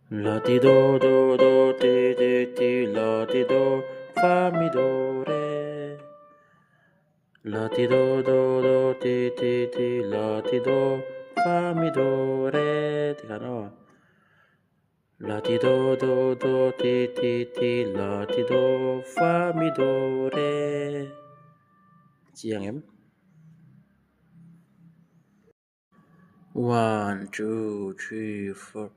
La ti do do do ti ti ti la ti do fa mi do re. La ti do do do ti ti ti la ti do fa mi do re. Teka no. La ti do do do ti ti ti la ti do fa mi do re. Chị em. 1, 2, 3, 4.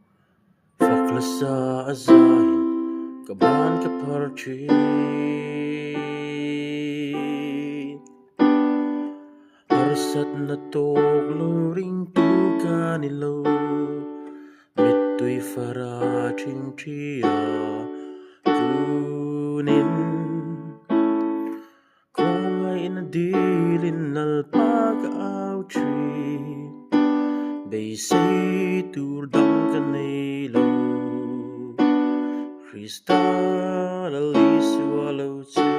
Faklasa azahin kaban kaparchin harsat na toklo ringtu kanilo mito'y faraching chia kunin kung ay nadilin nalpag-aawchi Beisay turdang kanilo Kristal aliswalaw tsu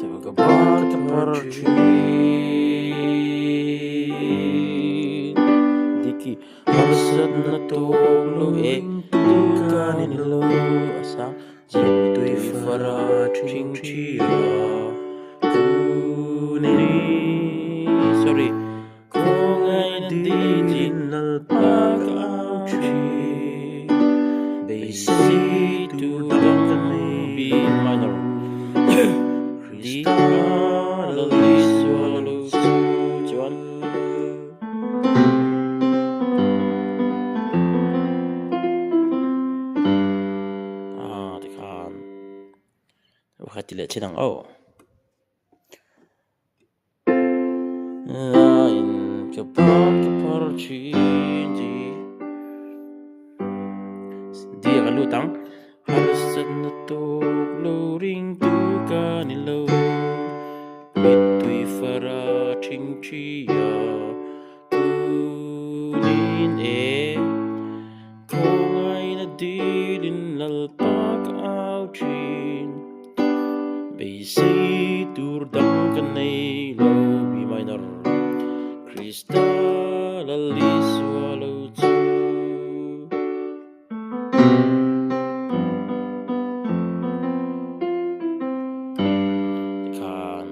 Tagabang kaparchin Diki harsat na toklo kanilo asang jito'y faraching chia kunin sorry kung ay nandilin nalpag-aawchi Beisay tudang B minor Kristal aliswalaw tsu Cuan Hati lihat sedang lain keparchin dia kan lutang harus na toklo ringtu kanilo mito'y faraching chia kunin kung ay nadilin nalpag-aawchin Beisay turdang kanilo B minor Kristal aliswalaw tsu Tekan